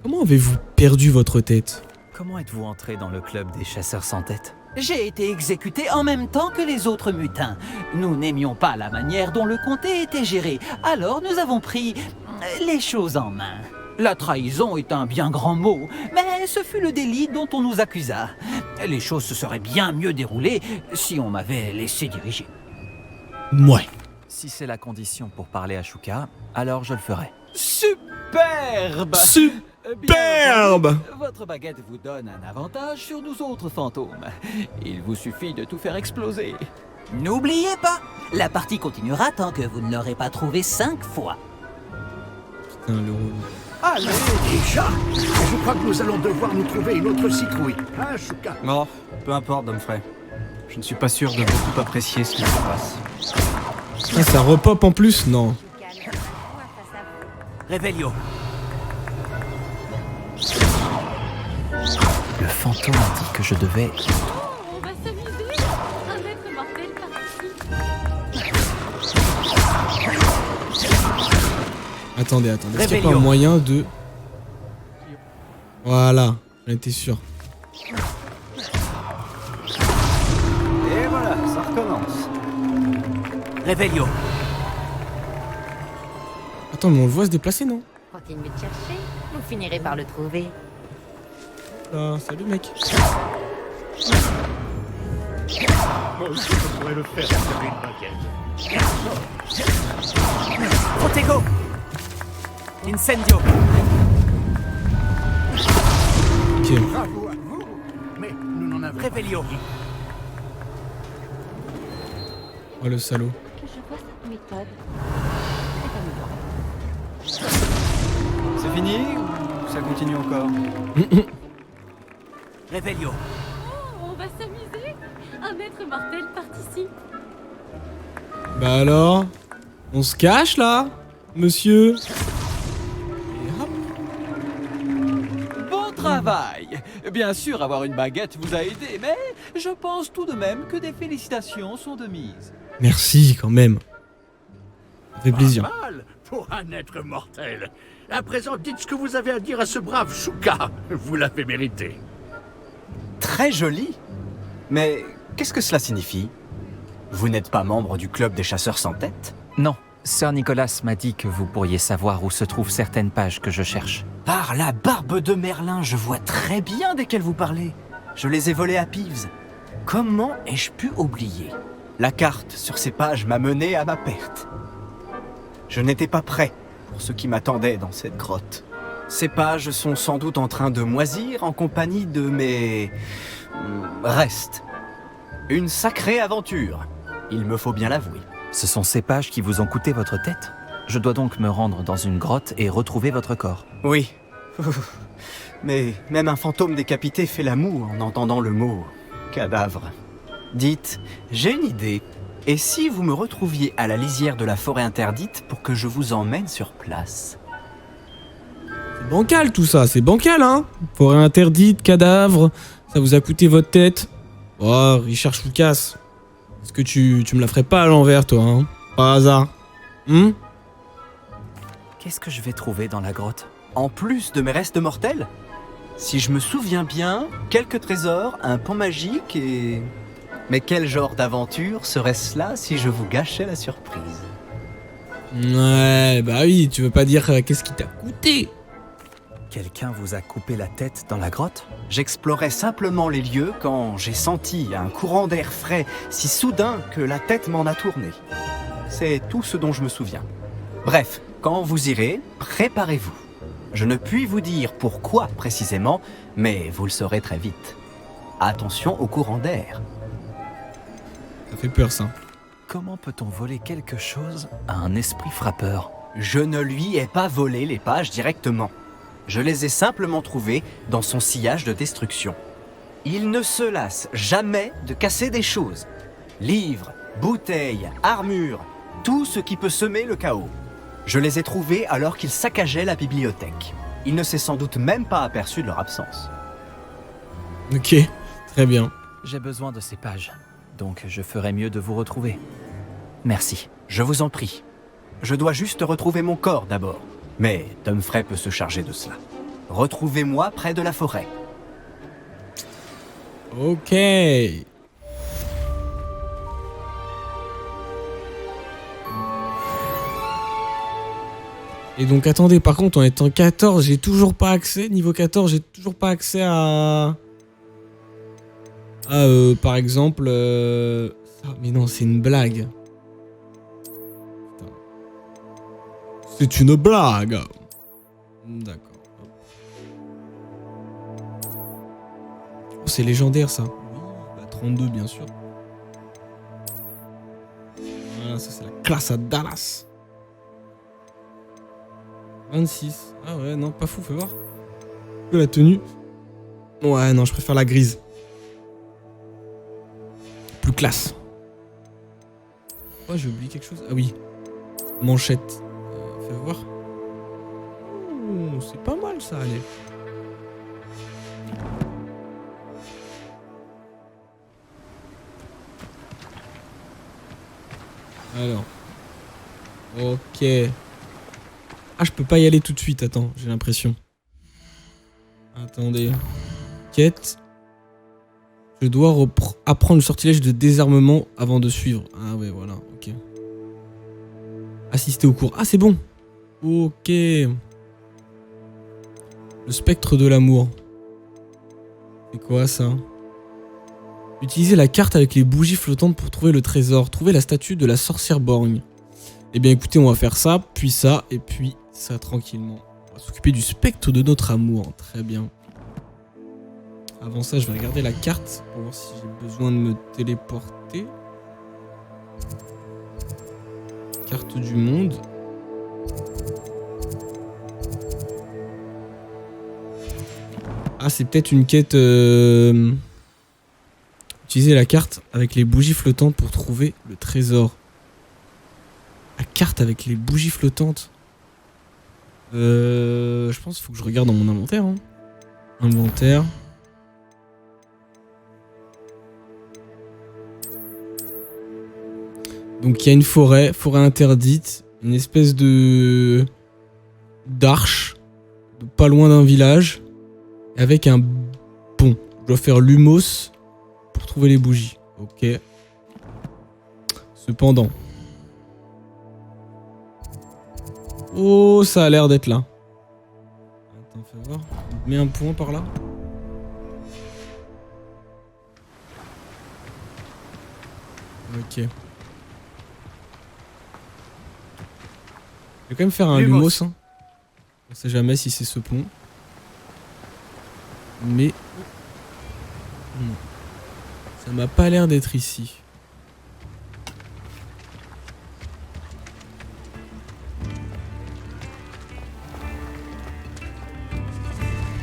Comment avez-vous perdu votre tête? Comment êtes-vous entré dans le club des chasseurs sans tête? J'ai été exécuté en même temps que les autres mutins. Nous n'aimions pas la manière dont le comté était géré, alors nous avons pris les choses en main. La trahison est un bien grand mot, mais ce fut le délit dont on nous accusa. Les choses se seraient bien mieux déroulées si on m'avait laissé diriger. Ouais. Si c'est la condition pour parler à Shuka, alors je le ferai. Superbe! Superbe! Votre baguette vous donne un avantage sur nous autres fantômes. Il vous suffit de tout faire exploser. N'oubliez pas, la partie continuera tant que vous ne l'aurez pas trouvé 5 fois. Putain, le relou. Allez, déjà! Je crois que nous allons devoir nous trouver une autre citrouille. Hein, Shuka? Non, peu importe, Domfrey. Je ne suis pas sûr de beaucoup apprécier ce qui se passe. Ah, ça repop en plus? Non. Réveillon. Le fantôme a dit que je devais... On va s'amuser. Un maître mortel par ici. Attendez. Est-ce qu'il n'y a pas un moyen de... Voilà, j'en étais sûr. Et voilà, ça recommence. Réveillon. Attends, mais on le voit se déplacer, non? Continuez de chercher, vous finirez par le trouver. Ah, salut mec. Moi aussi, je pourrais le faire avec une baguette. Protego! Incendio! Ok. Bravo à vous, mais nous n'en avons Réveillon. Oh le salaud. Que je vois cette méthode. C'est fini ou ça continue encore? Réveillon. Oh, on va s'amuser. Un maître mortel participe. Bah alors? On se cache là, monsieur? Et hop. Bon travail! Bien sûr, avoir une baguette vous a aidé, mais je pense tout de même que des félicitations sont de mise. Merci quand même. Ça fait plaisir. Pas mal pour un être mortel. À présent, dites ce que vous avez à dire à ce brave Shuka. Vous l'avez mérité. Très joli. Mais qu'est-ce que cela signifie? Vous n'êtes pas membre du club des chasseurs sans tête? Non, Sir Nicolas m'a dit que vous pourriez savoir où se trouvent certaines pages que je cherche. Par la barbe de Merlin, je vois très bien desquelles vous parlez. Je les ai volées à Peeves. Comment ai-je pu oublier? La carte sur ces pages m'a mené à ma perte. Je n'étais pas prêt pour ce qui m'attendait dans cette grotte. Ces pages sont sans doute en train de moisir en compagnie de mes... restes. Une sacrée aventure, il me faut bien l'avouer. Ce sont ces pages qui vous ont coûté votre tête? Je dois donc me rendre dans une grotte et retrouver votre corps. Oui. Mais même un fantôme décapité fait la moue en entendant le mot cadavre. Dites, j'ai une idée. Et si vous me retrouviez à la lisière de la forêt interdite pour que je vous emmène sur place? C'est bancal tout ça, c'est bancal hein. Forêt interdite, cadavre, ça vous a coûté votre tête. Oh, Richard Choucas. Est-ce que tu me la ferais pas à l'envers toi hein? Par hasard. Qu'est-ce que je vais trouver dans la grotte? En plus de mes restes mortels? Si je me souviens bien, quelques trésors, un pont magique et... Mais quel genre d'aventure serait-ce là si je vous gâchais la surprise? Ouais, bah oui, tu veux pas dire qu'est-ce qui t'a coûté? Quelqu'un vous a coupé la tête dans la grotte? J'explorais simplement les lieux quand j'ai senti un courant d'air frais si soudain que la tête m'en a tourné. C'est tout ce dont je me souviens. Bref, quand vous irez, préparez-vous. Je ne puis vous dire pourquoi précisément, mais vous le saurez très vite. Attention au courant d'air. Ça fait peur ça. Comment peut-on voler quelque chose à un esprit frappeur? Je ne lui ai pas volé les pages directement. Je les ai simplement trouvées dans son sillage de destruction. Il ne se lasse jamais de casser des choses. Livres, bouteilles, armures, tout ce qui peut semer le chaos. Je les ai trouvés alors qu'il saccageait la bibliothèque. Il ne s'est sans doute même pas aperçu de leur absence. Ok, très bien. J'ai besoin de ces pages, donc je ferais mieux de vous retrouver. Merci. Je vous en prie. Je dois juste retrouver mon corps d'abord. Mais Dumfrey peut se charger de cela. Retrouvez-moi près de la forêt. Ok. Et donc attendez, par contre en étant 14, j'ai toujours pas accès, niveau 14, j'ai toujours pas accès à par exemple... Ah, mais non, c'est une blague. Putain. C'est une blague. D'accord. Oh, c'est légendaire ça. Oui, bah 32 bien sûr. Ah, ça c'est la classe à Dallas. 26. Ah ouais, non, pas fou, fais voir. Que la tenue. Ouais, non, je préfère la grise. Plus classe. Ouais, j'ai oublié quelque chose. Ah oui. Manchette. Fais voir. Oh, c'est pas mal ça, allez. Alors. Ok. Ah, je peux pas y aller tout de suite, attends, j'ai l'impression. Attendez. Quête. Je dois apprendre le sortilège de désarmement avant de suivre. Ah ouais, voilà, ok. Assister au cours. Ah, c'est bon. Ok. Le spectre de l'amour. C'est quoi ça? Utilisez la carte avec les bougies flottantes pour trouver le trésor. Trouver la statue de la sorcière borgne. Eh bien écoutez, on va faire ça, puis ça, et puis ça tranquillement. On va s'occuper du spectre de notre amour. Très bien. Avant ça, je vais regarder la carte pour voir si j'ai besoin de me téléporter. Carte du monde. Ah, c'est peut-être une quête... Utilisez la carte avec les bougies flottantes pour trouver le trésor. La carte avec les bougies flottantes. Je pense qu'il faut que je regarde dans mon inventaire. Hein. Inventaire. Donc il y a une forêt interdite, une espèce de d'arche, pas loin d'un village, avec un pont. Je dois faire Lumos pour trouver les bougies. Ok. Cependant. Oh, ça a l'air d'être là. Attends, fais voir. On met un point par là. Ok. Je vais quand même faire un Lumos. Hein. On sait jamais si c'est ce pont. Mais... Non. Ça m'a pas l'air d'être ici.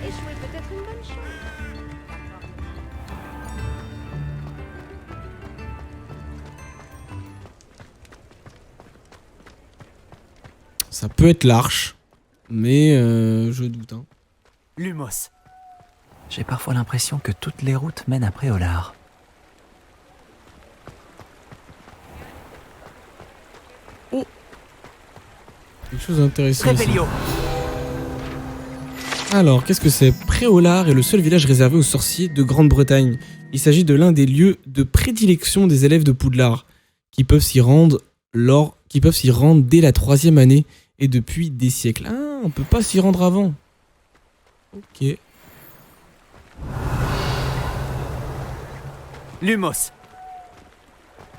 Échouer peut être une bonne chose. Ça peut être l'arche, mais je doute. Hein. Lumos. J'ai parfois l'impression que toutes les routes mènent à Préolard. Oh, quelque chose d'intéressant ici. Alors, qu'est-ce que c'est? Préolard est le seul village réservé aux sorciers de Grande-Bretagne. Il s'agit de l'un des lieux de prédilection des élèves de Poudlard, qui peuvent s'y rendre dès la 3e année et depuis des siècles. Ah, on peut pas s'y rendre avant. Ok. Lumos.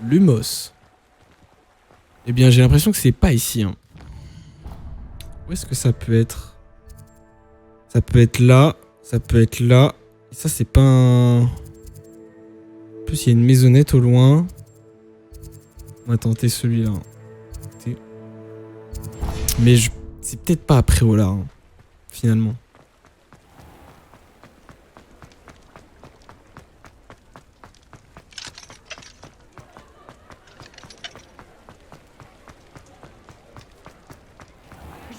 Lumos. Eh bien, j'ai l'impression que c'est pas ici. Hein. Où est-ce que ça peut être? Ça peut être là. Ça peut être là. Et ça, c'est pas un... En plus, il y a une maisonnette au loin. On va tenter celui-là. Mais c'est peut-être pas après Olar, hein, finalement.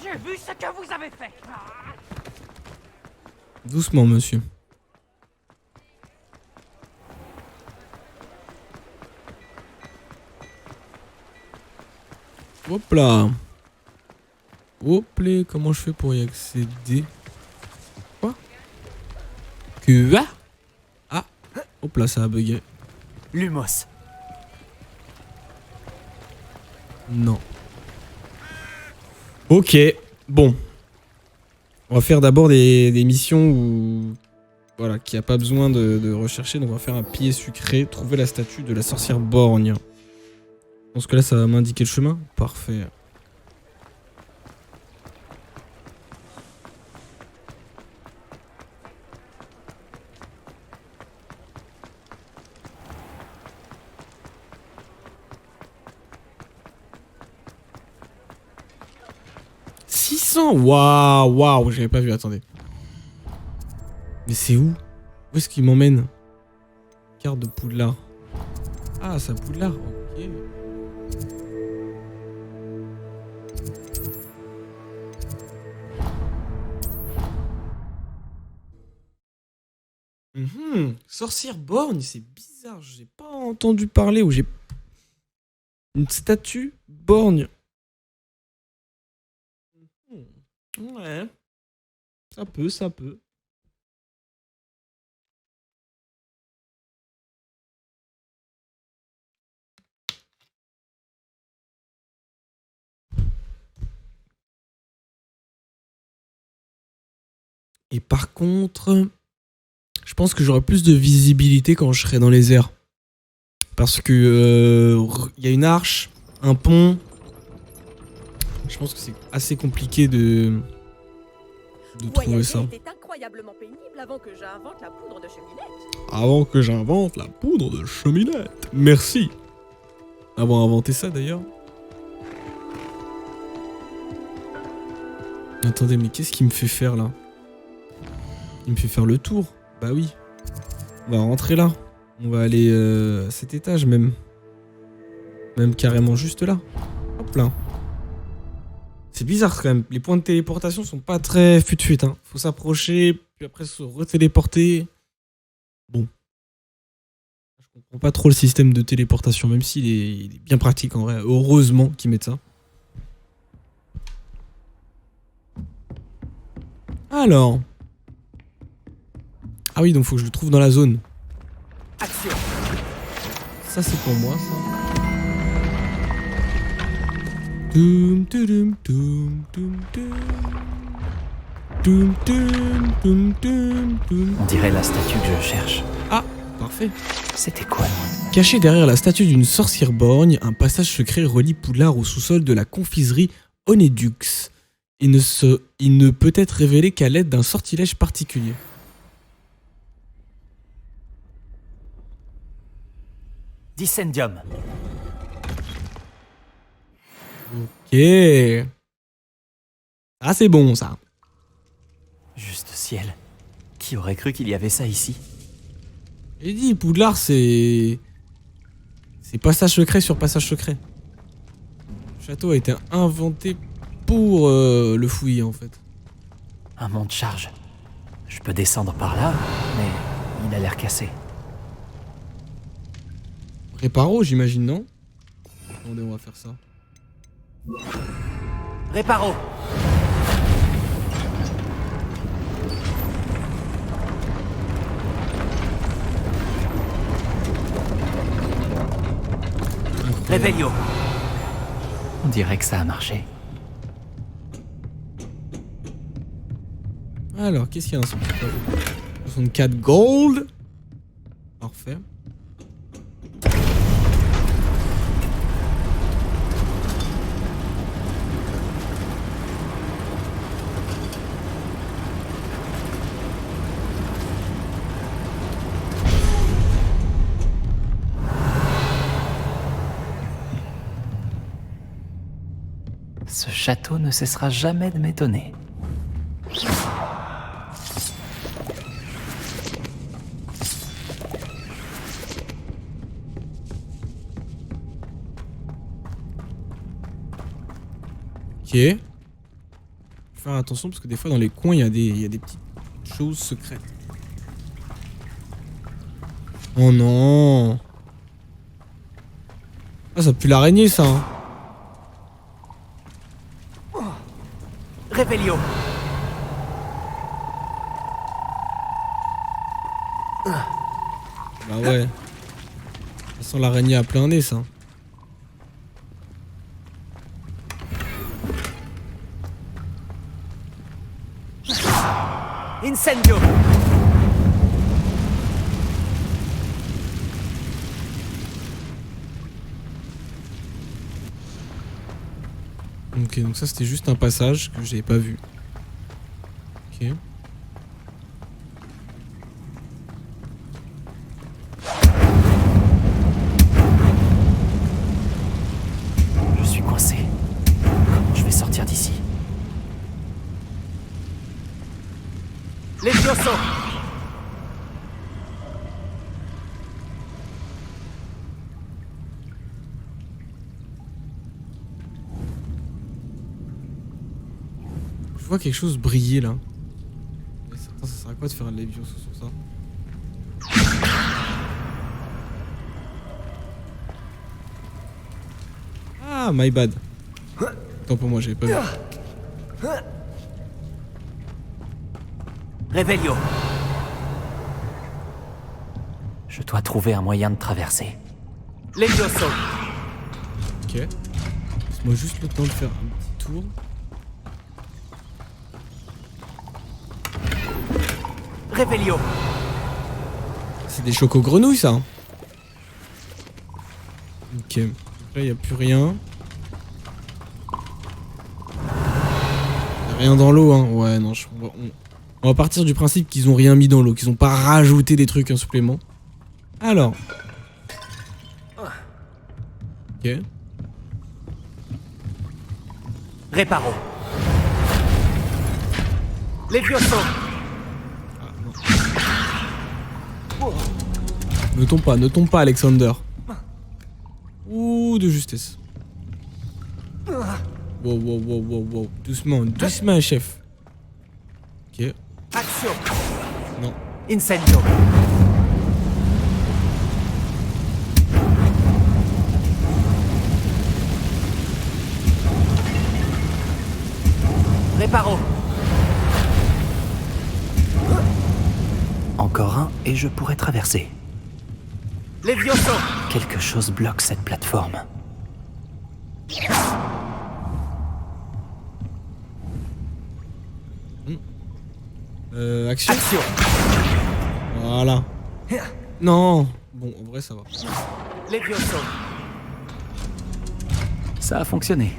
J'ai vu ce que vous avez fait. Doucement, monsieur. Hop là. Hop là, comment je fais pour y accéder? Quoi? Que va? Ah, hop là, ça a bugué. Lumos. Non. Ok, bon. On va faire d'abord des missions où... Voilà, qui a pas besoin de rechercher. Donc on va faire un pied sucré. Trouver la statue de la sorcière borgne. Je pense que là, ça va m'indiquer le chemin. Parfait. Waouh, j'avais pas vu, attendez. Mais c'est où? Où est-ce qu'il m'emmène? Carte de Poudlard. Ah, ça Poudlard, ok. Sorcière borgne, c'est bizarre, j'ai pas entendu parler ou j'ai... Une statue borgne. Ouais. Ça peut. Et par contre, je pense que j'aurai plus de visibilité quand je serai dans les airs. Parce que y a une arche, un pont. Je pense que c'est assez compliqué de trouver ça. Était incroyablement pénible avant que j'invente la poudre de cheminette. Avant que j'invente la poudre de cheminette. Merci d'avoir inventé ça d'ailleurs. Attendez, mais qu'est-ce qu'il me fait faire là? Il me fait faire le tour. Bah oui. On va rentrer là. On va aller à cet étage même. Même carrément juste là. Hop là. C'est bizarre quand même. Les points de téléportation sont pas très fut-fut. Hein. Faut s'approcher, puis après se retéléporter. Bon. Je comprends pas trop le système de téléportation, même s'il est bien pratique en vrai. Heureusement qu'ils mettent ça. Alors. Ah oui, donc faut que je le trouve dans la zone. Action. Ça c'est pour moi, ça. On dirait la statue que je cherche. Ah, parfait. C'était quoi? Caché derrière la statue d'une sorcière borgne, un passage secret relie Poudlard au sous-sol de la confiserie Onedux. Il ne peut être révélé qu'à l'aide d'un sortilège particulier. Dissendium. Ok. Ah, c'est bon, ça. Juste ciel. Qui aurait cru qu'il y avait ça ici? J'ai dit, Poudlard, c'est... C'est passage secret sur passage secret. Le château a été inventé pour le fouiller, en fait. Un monte charge. Je peux descendre par là, mais il a l'air cassé. Réparo, j'imagine, non? Attendez, on va faire ça. Réparo. Réveillon. On dirait que ça a marché. Alors, qu'est-ce qu'il y a dans ce petit 64 gold. Parfait. Ce Ce château ne cessera jamais de m'étonner. Ok. Faut faire attention parce que des fois dans les coins il y a des petites choses secrètes. Oh non. Ah ça pue l'araignée ça. Hein. Réveillon. Bah ouais. Ça sent l'araignée à plein nez ça. Incendio. Ok, donc ça c'était juste un passage que j'avais pas vu. Ok. Je suis coincé. Comment je vais sortir d'ici? Levioso. Je vois quelque chose briller là. Mais ça sert à quoi de faire un Levioso sur ça? Ah, my bad. Tant pour moi, j'avais pas vu. Réveillon. Je dois trouver un moyen de traverser. Levioso. Ok. Laisse-moi juste le temps de faire un petit tour. Réveillon. C'est des chocos-grenouilles ça. Ok. Donc là, il n'y a plus rien. Y a rien dans l'eau, hein. Ouais, non, on va partir du principe qu'ils ont rien mis dans l'eau, qu'ils ont pas rajouté des trucs en supplément. Alors. Ok. Réparo. Levioso. Ne tombe pas, Alexander. Ouh, de justesse. Wow. Doucement, chef. Ok. Action. Non. Incendio. Réparo. Encore un et je pourrais traverser. Levioso. Quelque chose bloque cette plateforme. Action. Voilà. Non. Bon, en vrai, ça va. Levioso. Ça a fonctionné.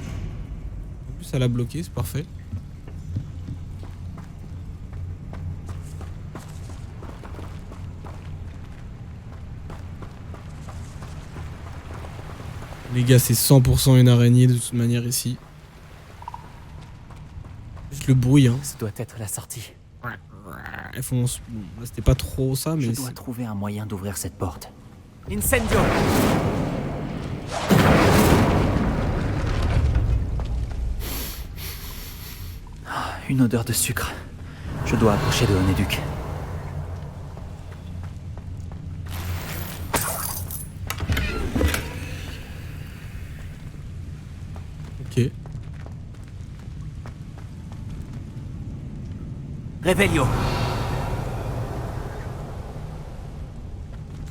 En plus, elle a bloqué, c'est parfait. Les gars, c'est 100% une araignée de toute manière ici. Juste le bruit, hein. Ça doit être la sortie. Elles font... Bon, là, c'était pas trop ça, mais... Je dois trouver un moyen d'ouvrir cette porte. Incendio. Une odeur de sucre. Je dois approcher de Honeduc. Ok. Réveillon.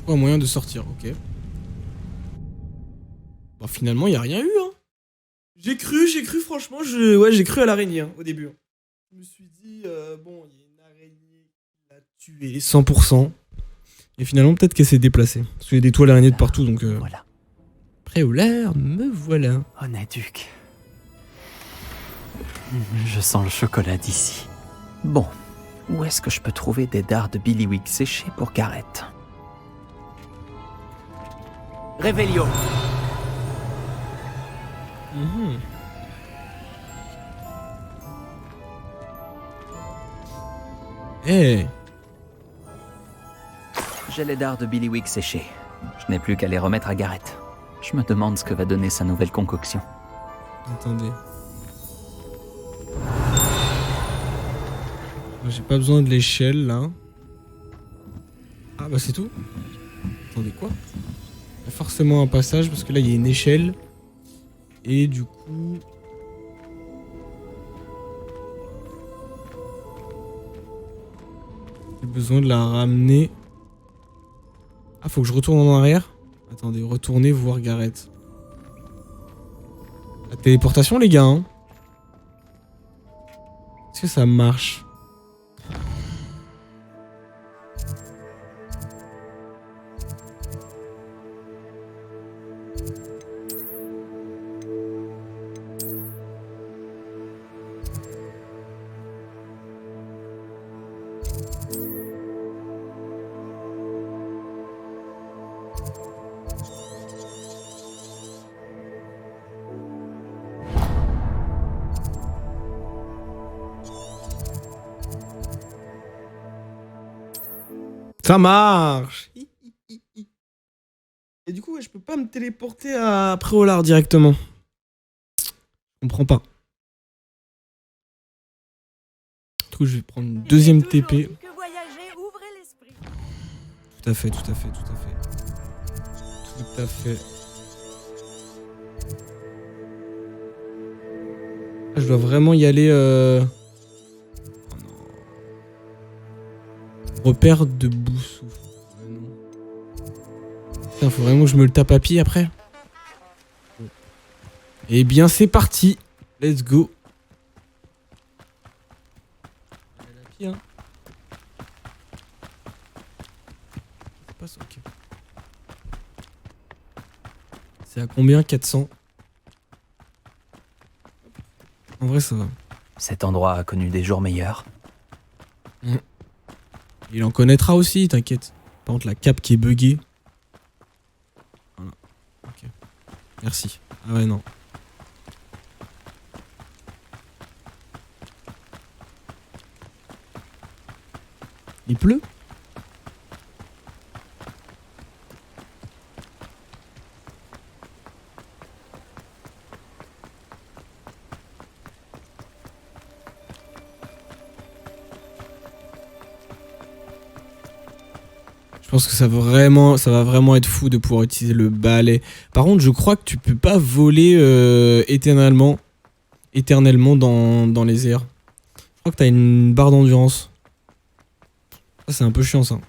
Un moyen de sortir, ok. Bon, finalement, il n'y a rien eu, hein. J'ai cru, franchement, j'ai cru à l'araignée, hein, au début. Je me suis dit, bon, il y a une araignée qui l'a tué, 100%. Et finalement, peut-être qu'elle s'est déplacée. Parce qu'il y a des toiles araignées de partout, donc... Voilà. Prêt au l'air, me voilà. Honeduc. Je sens le chocolat d'ici. Bon, où est-ce que je peux trouver des dards de Billywick séchés pour Gareth? Réveillon. Eh. J'ai les dards de Billywick séchés. Je n'ai plus qu'à les remettre à Gareth. Je me demande ce que va donner sa nouvelle concoction. Attendez. J'ai pas besoin de l'échelle là. Ah bah c'est tout. Attendez quoi? Il y a forcément un passage parce que là il y a une échelle. Et du coup... j'ai besoin de la ramener. Ah, faut que je retourne en arrière? Attendez, retournez voir Gareth. La téléportation les gars hein. Est-ce que ça marche? Ça marche. Et du coup, ouais, je peux pas me téléporter à Préolard directement. Je comprends pas. Du coup, je vais prendre une deuxième TP. Tout à fait, tout à fait, tout à fait. Tout à fait. Ah, je dois vraiment y aller... Repère de bout-souffle. Putain, faut vraiment que je me le tape à pied après. Eh bien, c'est parti. Let's go. Hein. Okay. C'est à combien? 400. En vrai, ça va. Cet endroit a connu des jours meilleurs. Il en connaîtra aussi, t'inquiète. Par contre, la cape qui est buggée. Voilà. Ok. Merci. Ah ouais, non. Il pleut? Je pense que ça va vraiment être fou de pouvoir utiliser le balai. Par contre, je crois que tu peux pas voler éternellement dans les airs. Je crois que t'as une barre d'endurance. Ça, c'est un peu chiant, ça.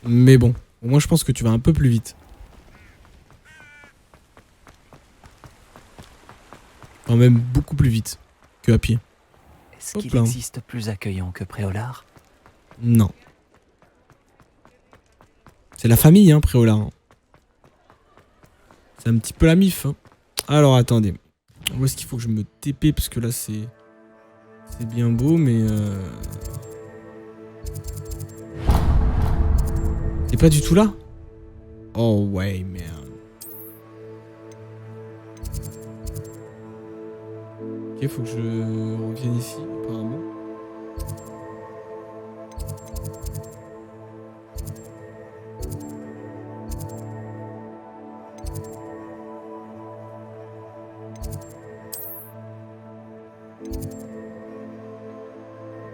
Mais bon, au moins je pense que tu vas un peu plus vite. Enfin, même beaucoup plus vite que à pied. Est-ce qu'il existe plus accueillant que Préolard? Non. C'est la famille, hein, Préolard. C'est un petit peu la mif. Hein. Alors, attendez. Où est-ce qu'il faut que je me TP? Parce que là, c'est bien beau, mais... C'est pas du tout là? Oh, ouais, merde. Ok, faut que je revienne ici, apparemment.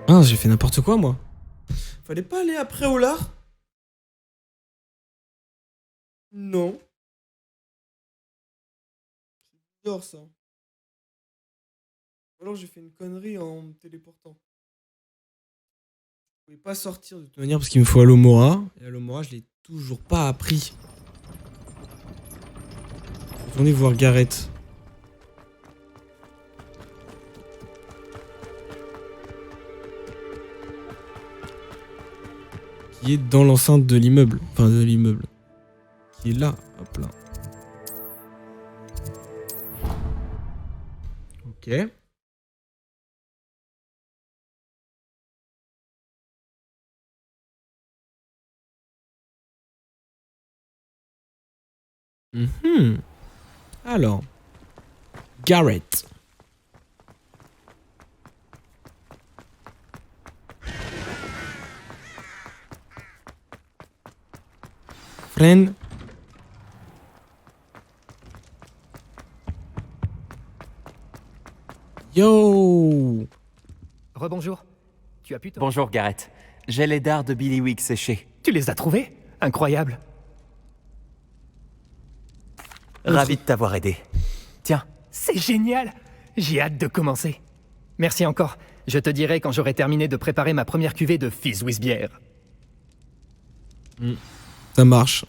Ah, j'ai fait n'importe quoi, moi. Fallait pas aller après Olar? Non. C'est bizarre, ça. Ou alors j'ai fait une connerie en me téléportant. Je pouvais pas sortir de toute manière parce qu'il me faut Alomora. Et Alomora, je l'ai toujours pas appris. Retournez voir Gareth. Qui est dans l'enceinte de l'immeuble. Enfin, de l'immeuble. Qui est là. Hop là. Ok. Alors. Gareth. pleine. Yo! Rebonjour. Tu as pu... Bonjour, Gareth. J'ai les dards de Billy Wig séchés. Tu les as trouvés? Incroyable. Ravi de t'avoir aidé. Tiens. C'est génial. J'ai hâte de commencer. Merci encore. Je te dirai quand j'aurai terminé de préparer ma première cuvée de Fizz with bière. Ça marche.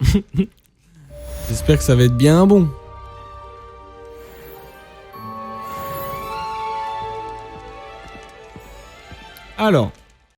J'espère que ça va être bien bon. Alors,